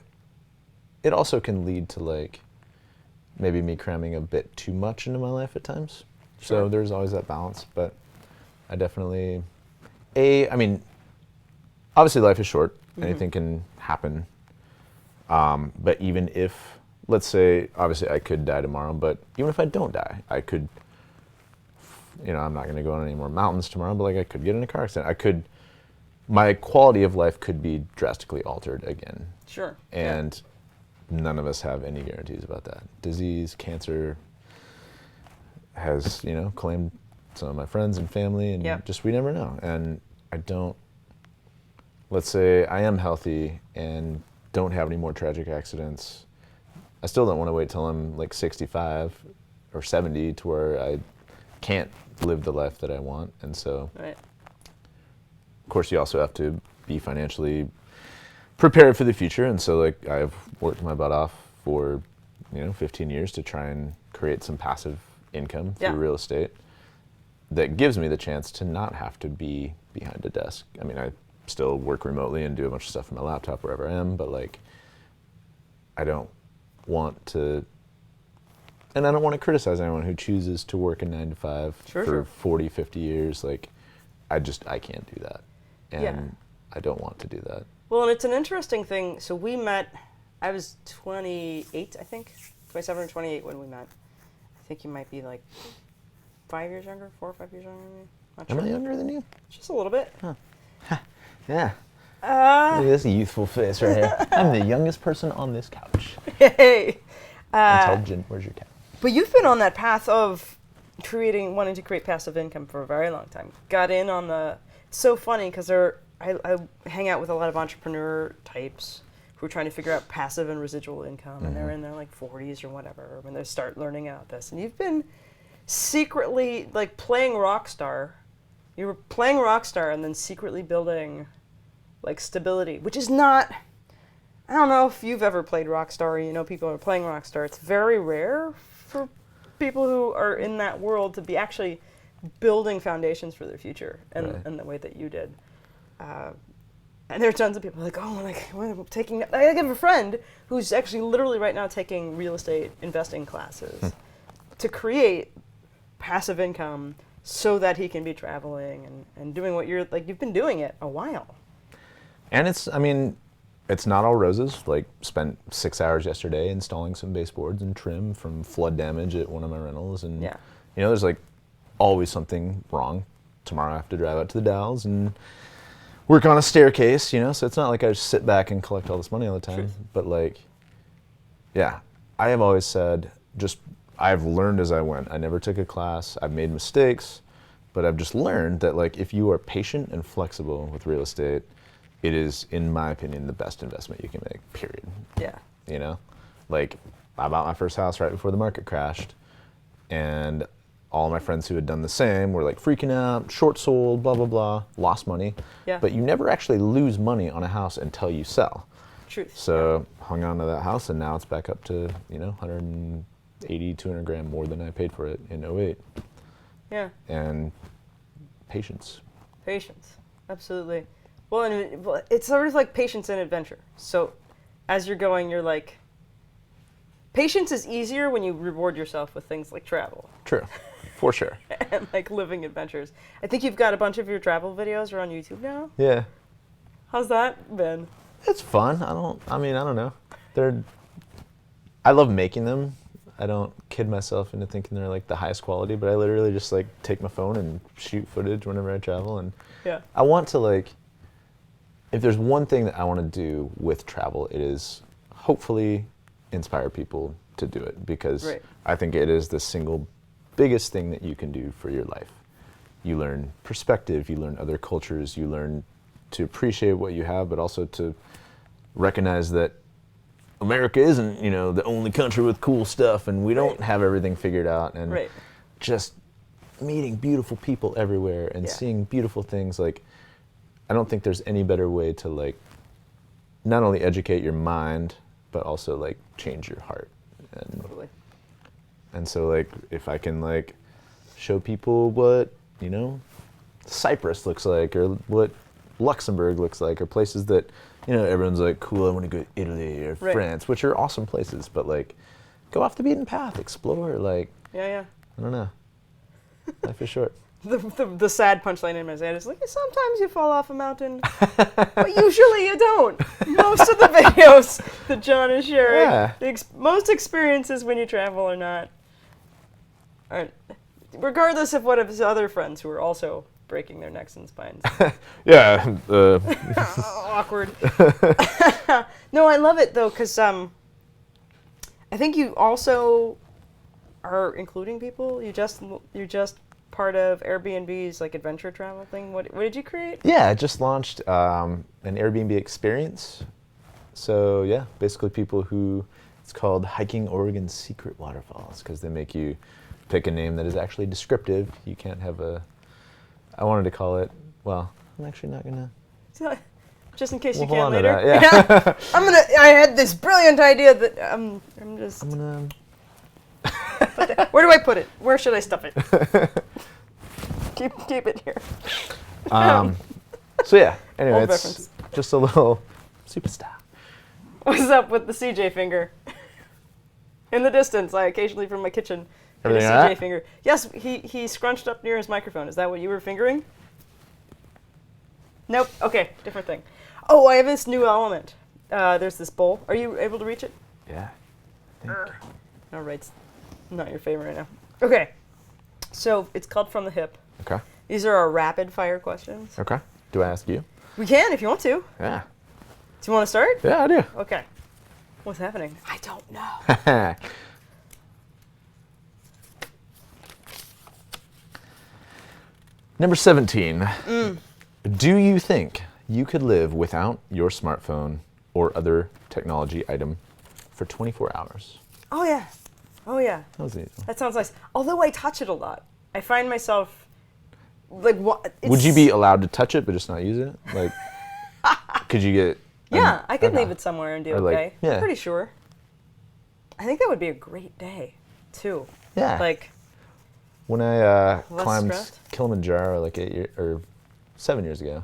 it also can lead to like maybe me cramming a bit too much into my life at times. Sure. So there's always that balance, but I definitely, I mean, obviously life is short. Mm-hmm. Anything can happen. But even if, let's say, obviously I could die tomorrow, but even if I don't die, I could, I'm not going to go on any more mountains tomorrow, but like I could get in a car accident. My quality of life could be drastically altered again. Sure. And none of us have any guarantees about that. Disease, cancer has, claimed some of my friends and family, and Yep. just we never know. And let's say I am healthy and don't have any more tragic accidents. I still don't want to wait till I'm like 65 or 70 to where I can't live the life that I want. And so, Right. of course, you also have to be financially prepared for the future. And so like I've worked my butt off for 15 years to try and create some passive income through Yeah. real estate that gives me the chance to not have to be behind a desk. I mean, I still work remotely and do a bunch of stuff from my laptop wherever I am, but like I don't want to, and I don't want to criticize anyone who chooses to work a 9 to 5 Sure, for sure. 40, 50 years. Like I can't do that. And Yeah. I don't want to do that. Well, and it's an interesting thing. So we met, I was 28, I think, 27 or 28 when we met. I think you might be like 5 years younger, 4 or 5 years younger than me. Not Am sure. I younger than you? Just a little bit. Yeah. Look at this youthful face right here. I'm the youngest person on this couch. Hey. Until Jen, where's your cat? But you've been on that path of wanting to create passive income for a very long time. Got in on it's so funny because I hang out with a lot of entrepreneur types who are trying to figure out passive and residual income, and they're in their like 40s or whatever when they start learning about this. And you've been secretly like playing Rockstar. You were playing Rockstar and then secretly building like stability, which is not. I don't know if you've ever played Rockstar. You know, people are playing Rockstar. It's very rare for people who are in that world to be actually building foundations for their future in the way that you did. And there are tons of people like, oh, like I'm taking. I have a friend who's actually literally right now taking real estate investing classes to create passive income so that he can be traveling and doing what you've been doing it a while. And it's not all roses. Like, spent 6 hours yesterday installing some baseboards and trim from flood damage at one of my rentals. And, there's like always something wrong. Tomorrow I have to drive out to the Dalles and work on a staircase, so it's not like I just sit back and collect all this money all the time. Truth. But like, yeah, I have always said, I've learned as I went. I never took a class. I've made mistakes, but I've just learned that like if you are patient and flexible with real estate, it is, in my opinion, the best investment you can make, period. Yeah. Like, I bought my first house right before the market crashed, and all my friends who had done the same were like freaking out, short sold, blah, blah, blah, lost money. Yeah. But you never actually lose money on a house until you sell. Truth. So hung on to that house, and now it's back up to, 180, 200 grand more than I paid for it in '08. Yeah. And patience. Patience. Absolutely. Well, and it's sort of like patience and adventure. So as you're going, you're like, patience is easier when you reward yourself with things like travel. True, for sure. And like living adventures. I think you've got a bunch of your travel videos are on YouTube now. Yeah. How's that been? It's fun. I don't know. I love making them. I don't kid myself into thinking they're like the highest quality, but I literally just like take my phone and shoot footage whenever I travel. And I want to like, if there's one thing that I want to do with travel, it is hopefully inspire people to do it, because I think it is the single biggest thing that you can do for your life. You learn perspective, you learn other cultures, you learn to appreciate what you have, but also to recognize that America isn't, the only country with cool stuff, and we don't have everything figured out, and just meeting beautiful people everywhere and seeing beautiful things. Like, I don't think there's any better way to like not only educate your mind, but also like change your heart. And, and so like if I can like show people what, Cyprus looks like, or what Luxembourg looks like, or places that, everyone's like, cool, I want to go to Italy or France, which are awesome places, but like go off the beaten path, explore, like, I don't know. Life is short. The sad punchline in my head is like, sometimes you fall off a mountain, but usually you don't. Most of the videos that Jon is sharing, most experiences when you travel aren't, regardless of what of his other friends who are also breaking their necks and spines. Awkward. No, I love it though, because I think you also are including people. You're just part of Airbnb's like adventure travel thing. What did you create? Yeah, I just launched an Airbnb experience. So yeah, basically people who, it's called Hiking Oregon's Secret Waterfalls, because they make you pick a name that is actually descriptive. You can't have I wanted to call it, well, I'm actually not gonna. Just in case you hold can on to later. that, I had this brilliant idea that I'm gonna. Where do I put it? Where should I stuff it? keep it here. So yeah, anyway, Old it's reference. just a little superstar. What's up with the CJ finger? In the distance, I occasionally from my kitchen hear a Everything CJ all right? finger. Yes, he scrunched up near his microphone. Is that what you were fingering? Nope. Okay, different thing. Oh, I have this new element. There's this bowl. Are you able to reach it? Yeah. All right. It's not your favorite right now. Okay. So it's called From the Hip. Okay. These are our rapid fire questions. Okay. Do I ask you? We can if you want to. Yeah. Do you want to start? Yeah, I do. Okay. What's happening? I don't know. Number 17. Do you think you could live without your smartphone or other technology item for 24 hours? Oh yeah. Oh yeah. That was easy. That sounds nice. Although I touch it a lot, I find myself like what? Would you be allowed to touch it but just not use it? Like, could you get? Yeah, I could okay. leave it somewhere and do Or, like, okay. yeah. I'm pretty sure. I think that would be a great day, too. Yeah. Like, When I Less climbed stressed? Kilimanjaro like 7 years ago,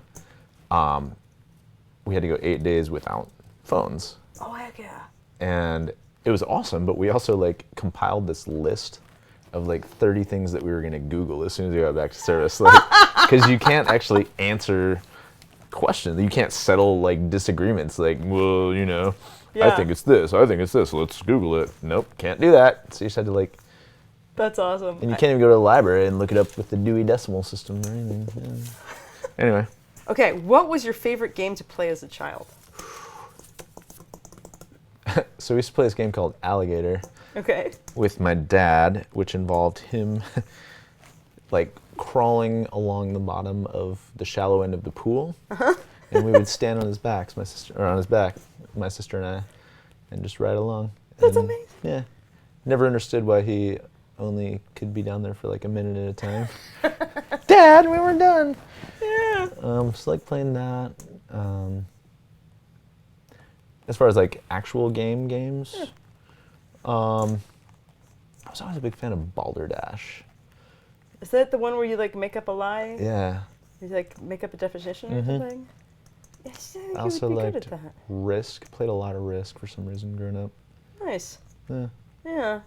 we had to go 8 days without phones, oh heck yeah. and it was awesome. But we also like compiled this list of like 30 things that we were gonna Google as soon as we got back to service, like because you can't actually answer questions, you can't settle like disagreements. Like, well, you know, I Yeah. think it's this, I think it's this. Let's Google it. Nope, can't do that. So you just had to like. That's awesome. And you can't even go to the library and look it up with the Dewey Decimal System or anything. Yeah. Anyway. Okay, what was your favorite game to play as a child? So we used to play this game called Alligator Okay. with my dad, which involved him like crawling along the bottom of the shallow end of the pool. And we would stand on his back, my sister and I, and just ride along. That's And, amazing. Yeah. Never understood why he only could be down there for like a minute at a time. Dad, we were done. Yeah. Just like playing that. As far as like actual games, I was always a big fan of Balderdash. Is that the one where you like make up a lie? Yeah. You like make up a definition or something? Yes, I you also would be good liked at that. Risk. Played a lot of Risk for some reason growing up. Nice. Yeah. Yeah.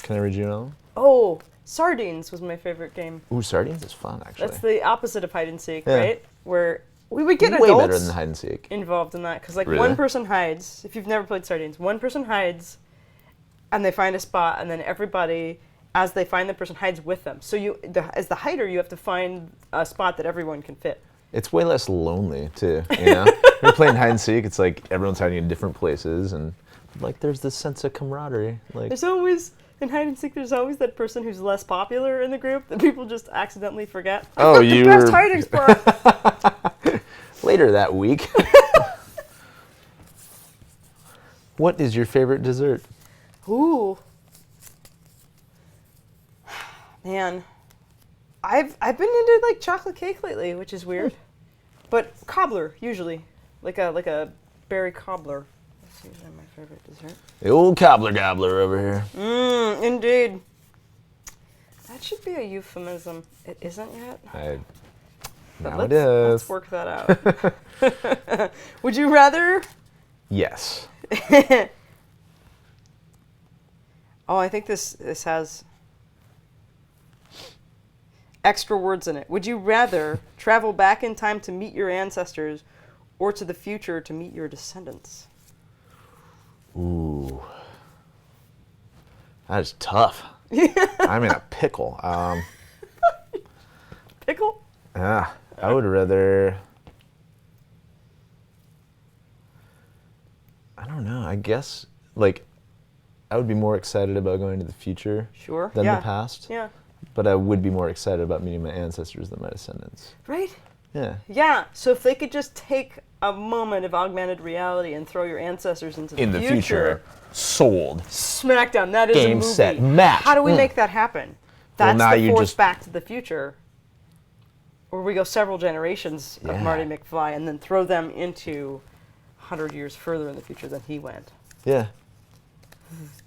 Can I read you another one? Oh, Sardines was my favorite game. Ooh, Sardines is fun actually. That's the opposite of hide and seek, Yeah. right? Where we would get way adults better than hide and seek. involved in that because like Really? one person hides. If you've never played Sardines, one person hides, and they find a spot, and then everybody, as they find the person, hides with them. So you, as the hider, you have to find a spot that everyone can fit. It's way less lonely too. You know, when you're playing hide and seek, it's like everyone's hiding in different places, and like there's this sense of camaraderie. Like There's always in hide and seek. There's always that person who's less popular in the group that people just accidentally forget. Oh, I've got the best hiding spot. later that week. What is your favorite dessert? Ooh. Man. I've been into like chocolate cake lately, which is weird. But cobbler, usually. Like a berry cobbler. That's usually my favorite dessert. The old cobbler gobbler over here. Indeed. That should be a euphemism. It isn't yet. But Now it is. Let's work that out. Would you rather? Yes. Oh, I think this has extra words in it. Would you rather travel back in time to meet your ancestors or to the future to meet your descendants? Ooh. That is tough. I'm in a pickle. Pickle? Yeah, I would rather. I don't know. I guess like I would be more excited about going to the future Sure. than yeah. the past. Yeah. But I would be more excited about meeting my ancestors than my descendants. Right? Yeah. Yeah. So if they could just take a moment of augmented reality and throw your ancestors into the In the future, sold. Smackdown. That is a Game, movie. set, match. How do we make that happen? Well, That's now the you Force just- Back to the Future, where we go several generations of Yeah. Marty McFly and then throw them into 100 years further in the future than he went. Yeah.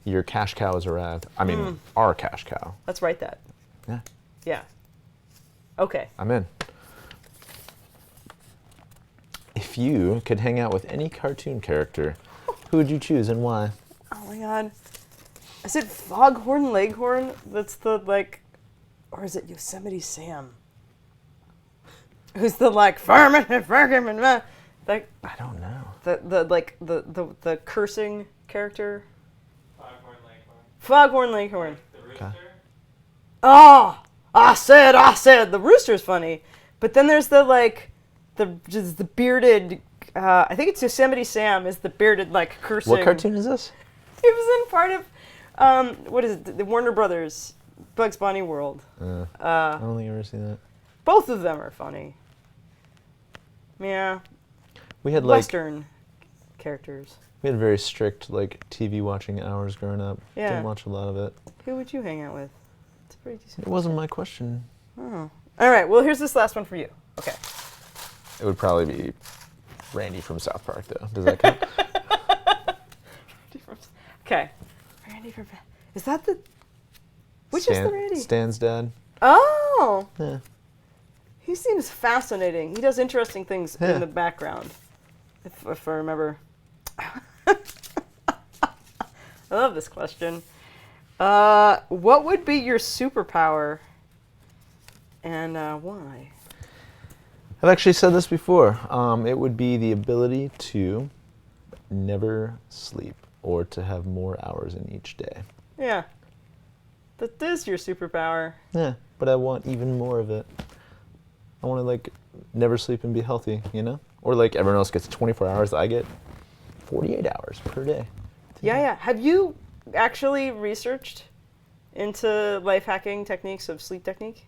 Your cash cow has arrived. I mean, our cash cow. Let's write that. Yeah. Yeah. Okay. I'm in. If you could hang out with any cartoon character, who would you choose and why? Oh my God. Is it Foghorn Leghorn? That's the like, or is it Yosemite Sam? Who's the like farming and farming and like I don't know. the cursing character? Foghorn Leghorn. Foghorn Leghorn. The rooster. Oh, I said the rooster's funny, but then there's the like just the bearded. I think it's Yosemite Sam is the bearded like cursing. What cartoon is this? He was in part of what is it? The Warner Brothers Bugs Bunny world. I don't think I've ever seen that. Both of them are funny. Yeah. We had like Western characters. we had very strict like TV watching hours growing up. Yeah. Didn't watch a lot of it. Who would you hang out with? It's a pretty decent. It wasn't my question. Oh. All right. Well, here's this last one for you. Okay. It would probably be Randy from South Park, though. Does that count? Okay. Randy from. Is that the? Which is the Randy? Stan's dad. Oh. Yeah. He seems fascinating. He does interesting things Yeah. in the background. If I remember. I love this question. What would be your superpower? And why? I've actually said this before. It would be the ability to never sleep or to have more hours in each day. Yeah. That is your superpower. Yeah, but I want even more of it. I want to like never sleep and be healthy, you know? Or like everyone else gets 24 hours, I get 48 hours per day. Yeah, yeah. Have you actually researched into life hacking techniques of sleep technique?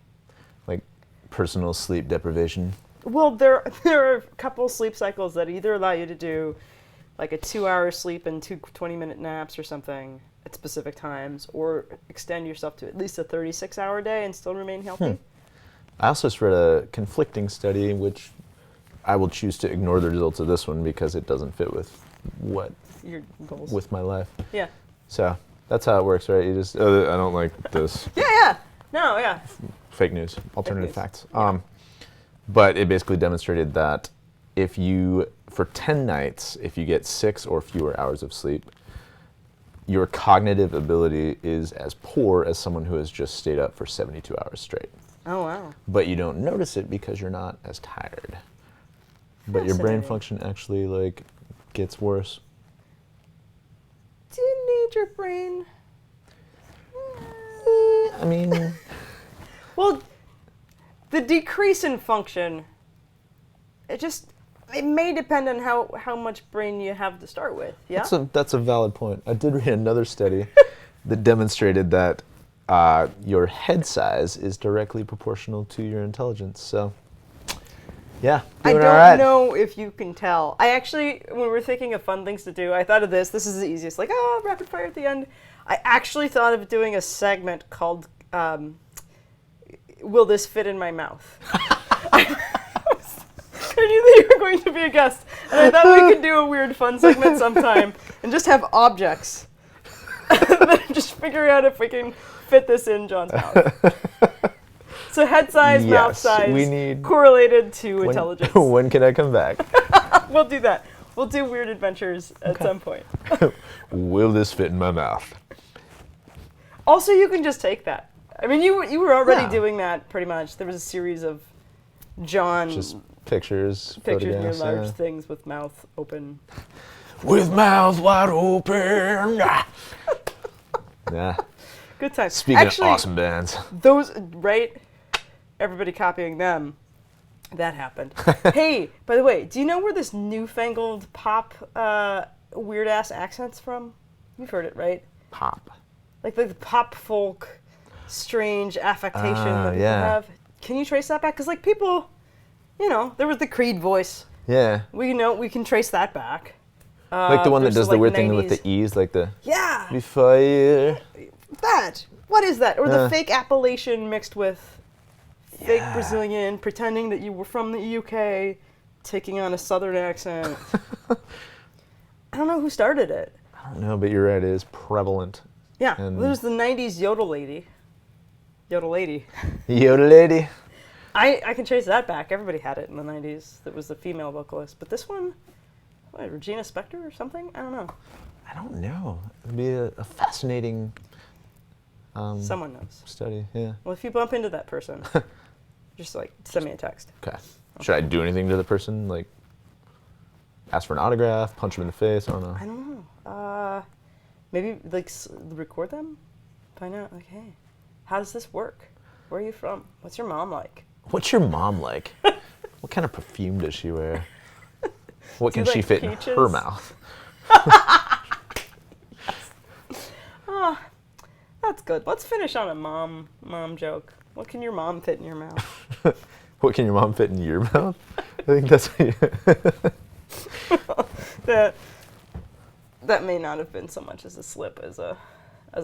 Like personal sleep deprivation. Well, there are a couple sleep cycles that either allow you to do like a 2-hour sleep and 2 20-minute naps or something at specific times, or extend yourself to at least a 36-hour day and still remain healthy. I also just read a conflicting study, which I will choose to ignore the results of this one because it doesn't fit with what Your goals. with my life. Yeah. So that's how it works, right? You just I don't like this. Yeah, yeah. No, yeah. Fake news, alternative news. facts. But it basically demonstrated that if you, for 10 nights, if you get 6 or fewer hours of sleep, your cognitive ability is as poor as someone who has just stayed up for 72 hours straight. Oh, wow. But you don't notice it because you're not as tired. But your brain Fascinating. function actually like gets worse. Do you need your brain? I mean, Well, the decrease in function, it may depend on how much brain you have to start with. Yeah. that's a valid point. I did read another study that demonstrated that your head size is directly proportional to your intelligence. So, yeah, I doing don't all right. know if you can tell. I actually, when we're thinking of fun things to do, I thought of this. This is the easiest. Like, oh, rapid fire at the end. I actually thought of doing a segment called Will This Fit in My Mouth? I knew that you were going to be a guest. And I thought we could do a weird fun segment sometime and just have objects. Then just figure out if we can fit this in John's mouth. So head size, mouth Yes, size, we need- correlated to intelligence. When can I come back? We'll do that. We'll do weird adventures at some point. Will this fit in my mouth? Also, you can just take that. I mean, you were already Yeah. doing that pretty much. There was a series of John Just pictures, pictures near photographs, large yeah. things with mouth open. With mouth wide open. Yeah. Good times. Speaking Actually, of awesome bands. those, right? Everybody copying them. That happened. Hey, by the way, do you know where this newfangled pop weird ass accent's from? You've heard it, right? Pop. Like the pop folk, strange affectation that people yeah. have. Can you trace that back? Because like people, there was the Creed voice. Yeah. We can trace that back. Like the one that there's does the, the like, weird thing with 90s. the E's, like the Yeah, before. that. What is that? Or the Yeah. fake Appalachian mixed with fake Yeah. Brazilian, pretending that you were from the UK, taking on a southern accent. I don't know who started it. I don't know, but you're right, it is prevalent. Yeah, And- there's the 90s Yodel Lady. Yodel Lady. Yoda lady. I can trace that back. Everybody had it in the 90s. That was the female vocalist. But this one, what, Regina Spektor or something? I don't know. I don't know. It'd be a fascinating Someone knows. study. Yeah. Well, if you bump into that person, just like send me a text. Okay. Should I do anything to the person? Like ask for an autograph, punch them in the face? I don't know. I don't know. Maybe like record them, find out like, hey, how does this work? Where are you from? What's your mom like? What's your mom like? What kind of perfume does she wear? What Do you can she like fit in her peaches? mouth? That's good. Let's finish on a mom joke. What can your mom fit in your mouth? What, can your mom fit in your mouth? I think that's that may not have been so much as a slip as a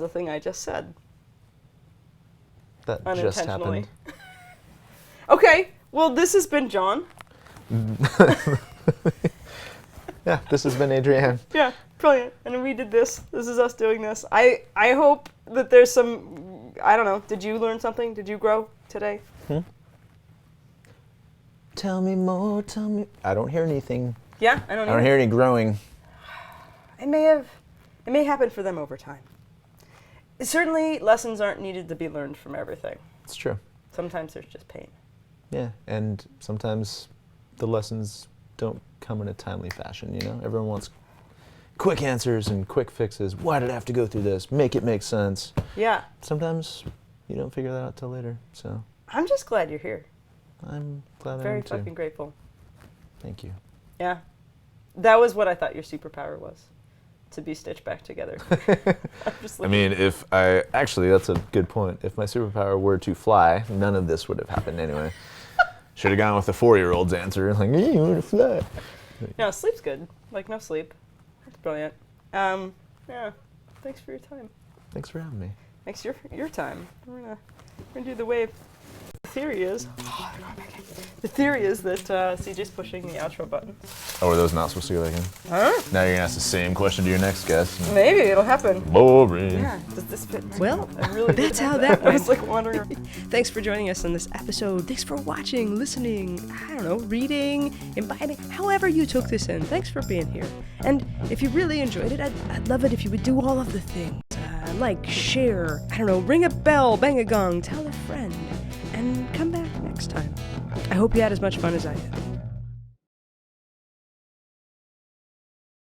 thing I just said. that just happened. Okay, well, this has been Jon. Yeah, this has been Adrienne. Yeah, brilliant. And we did this. This is us doing this. I hope that there's some, I don't know, did you learn something? Did you grow today? Tell me more, tell me. I don't hear anything. Yeah, I don't I don't hear any growing. It may happen for them over time. Certainly, lessons aren't needed to be learned from everything. It's true. Sometimes there's just pain. Yeah, and sometimes the lessons don't come in a timely fashion, you know? Everyone wants quick answers and quick fixes. Why did I have to go through this? Make it make sense. Yeah. Sometimes you don't figure that out till later, so I'm just glad you're here. I'm glad I Very am too. fucking grateful. Thank you. Yeah. That was what I thought your superpower was. To be stitched back together. I'm just I mean, actually, that's a good point. If my superpower were to fly, none of this would have happened anyway. Should have gone with the 4-year-old's answer. Like, you want to fly. No, sleep's good. Like, no sleep. That's brilliant. Yeah. Thanks for your time. Thanks for having me. Thanks your time. We're gonna do the wave. The theory is that CJ's pushing the outro button. Oh, were those not supposed to go back in? Huh? Now you're going to ask the same question to your next guest. Maybe it'll happen. Boring. Yeah. Does this fit? Well, I really that's didn't how have that I was went. like wondering. Thanks for joining us on this episode. Thanks for watching, listening, I don't know, reading, imbibing, however you took this in. Thanks for being here. And if you really enjoyed it, I'd love it if you would do all of the things. Like, share, I don't know, ring a bell, bang a gong, tell a friend, and come back next time. I hope you had as much fun as I did.